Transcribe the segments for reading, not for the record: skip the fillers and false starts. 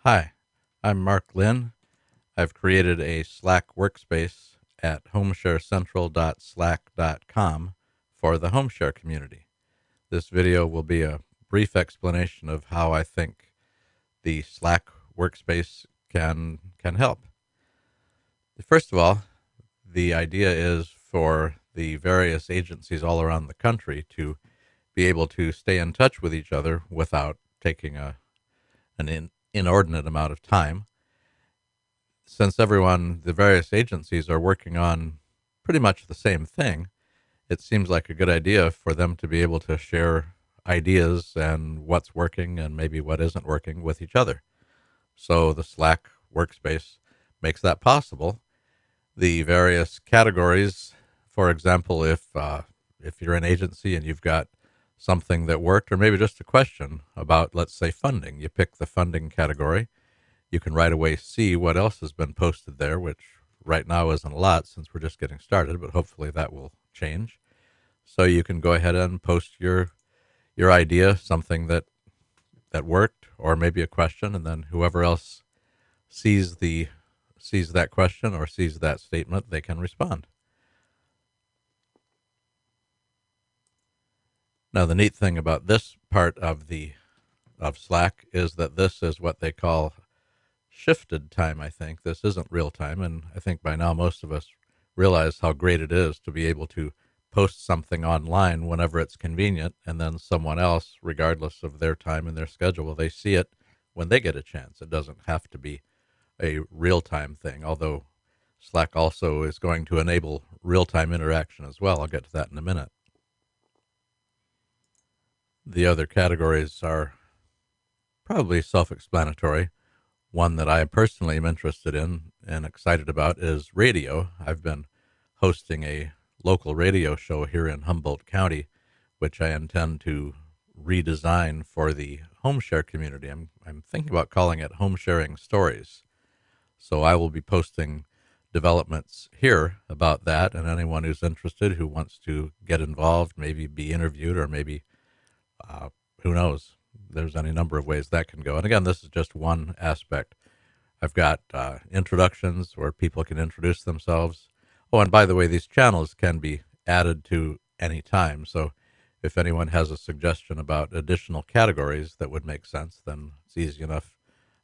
Hi, I'm Mark Lynn. I've created a Slack workspace at homesharecentral.slack.com for the homeshare community. This video will be a brief explanation of how I think the Slack workspace can help. First of all, the idea is for the various agencies all around the country to be able to stay in touch with each other without taking an inordinate amount of time. Since the various agencies are working on pretty much the same thing, it seems like a good idea for them to be able to share ideas and what's working and maybe what isn't working with each other. So the Slack workspace makes that possible. The various categories, for example, if you're an agency and you've got something that worked, or maybe just a question about, let's say, funding, you pick the funding category. You can right away see what else has been posted there, which right now isn't a lot since we're just getting started, but hopefully that will change. So you can go ahead and post your idea, something that worked, or maybe a question, and then whoever else sees that question or sees that statement, they can respond. Now the neat thing about this part of Slack is that this is what they call shifted time. I think this isn't real time, and I think by now most of us realize how great it is to be able to post something online whenever it's convenient, and then someone else, regardless of their time and their schedule, they see it when they get a chance. It doesn't have to be a real time thing, although Slack also is going to enable real time interaction as well. I'll get to that in a minute. The other categories are probably self explanatory. One that I personally am interested in and excited about is radio. I've been hosting a local radio show here in Humboldt County, which I intend to redesign for the home share community. I'm thinking about calling it Home Sharing Stories. So I will be posting developments here about that, and anyone who's interested who wants to get involved, maybe be interviewed, or maybe who knows, there's any number of ways that can go. And again, this is just one aspect. I've got introductions where people can introduce themselves. Oh, and by the way, these channels can be added to any time. So if anyone has a suggestion about additional categories that would make sense, then it's easy enough.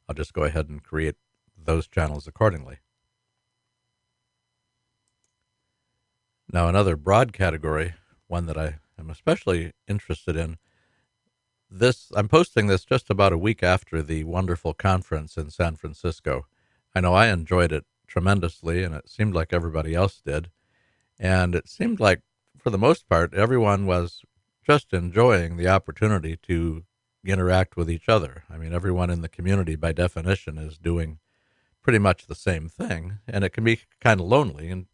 I'll just go ahead and create those channels accordingly. Now, another broad category, one that I am especially interested in, I'm posting this just about a week after the wonderful conference in San Francisco. I know I enjoyed it tremendously, and it seemed like everybody else did. And it seemed like, for the most part, everyone was just enjoying the opportunity to interact with each other. I mean, everyone in the community, by definition, is doing pretty much the same thing, and it can be kind of lonely and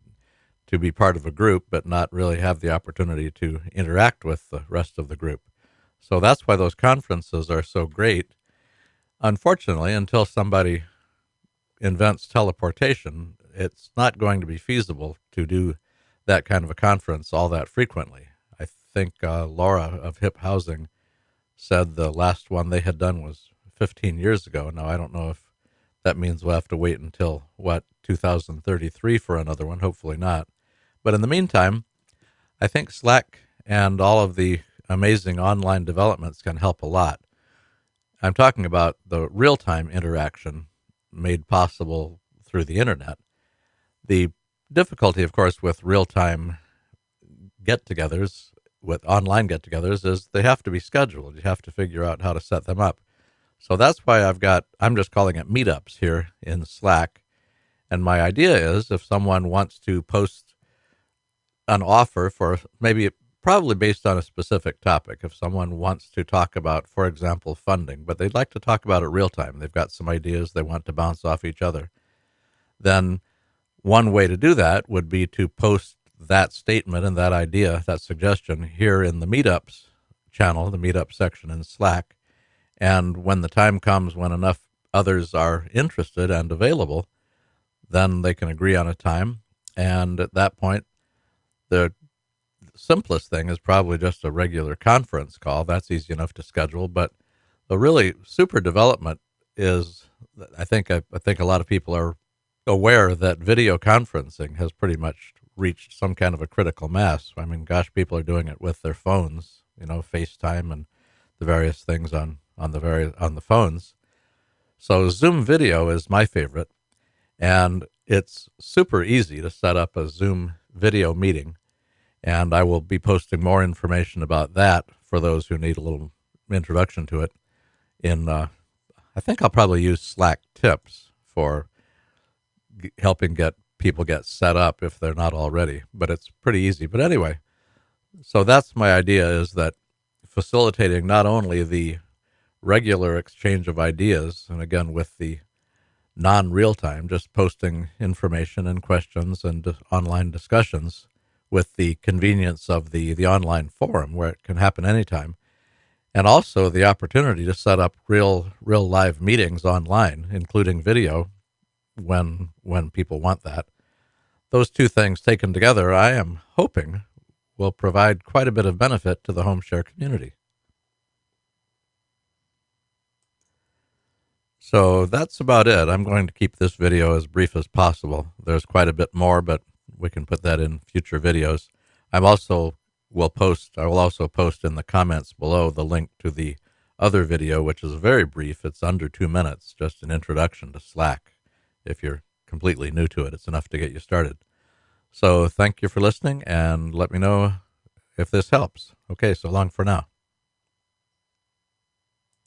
to be part of a group but not really have the opportunity to interact with the rest of the group. So that's why those conferences are so great. Unfortunately, until somebody invents teleportation, it's not going to be feasible to do that kind of a conference all that frequently. I think Laura of Hip Housing said the last one they had done was 15 years ago. Now, I don't know if that means we'll have to wait until, 2033 for another one. Hopefully not. But in the meantime, I think Slack and all of the amazing online developments can help a lot. I'm talking about the real-time interaction made possible through the internet. The difficulty, of course, with real-time get-togethers, with online get-togethers, is they have to be scheduled. You have to figure out how to set them up. So that's why I'm just calling it meetups here in Slack. And my idea is if someone wants to post an offer for probably based on a specific topic. If someone wants to talk about, for example, funding, but they'd like to talk about it real time, they've got some ideas they want to bounce off each other, then one way to do that would be to post that statement and that idea, that suggestion here in the meetups channel, the meetup section in Slack. And when the time comes when enough others are interested and available, then they can agree on a time. And at that point, the simplest thing is probably just a regular conference call. That's easy enough to schedule. But the really super development is I think a lot of people are aware that video conferencing has pretty much reached some kind of a critical mass. I mean, gosh, people are doing it with their phones, FaceTime and the various things on the phones. So Zoom video is my favorite, and it's super easy to set up a Zoom video meeting. And I will be posting more information about that for those who need a little introduction to it. I think I'll probably use Slack tips for helping get people get set up if they're not already, but it's pretty easy. But anyway, so that's my idea, is that facilitating not only the regular exchange of ideas, and again with the non-real time, just posting information and questions and online discussions with the convenience of the online forum where it can happen anytime, and also the opportunity to set up real live meetings online, including video when people want that. Those two things taken together, I am hoping, will provide quite a bit of benefit to the home share community. So that's about it. I'm going to keep this video as brief as possible. There's quite a bit more, but we can put that in future videos. I will also post in the comments below the link to the other video, which is very brief. It's under 2 minutes, just an introduction to Slack. If you're completely new to it, it's enough to get you started. So thank you for listening, and let me know if this helps. Okay, so long for now.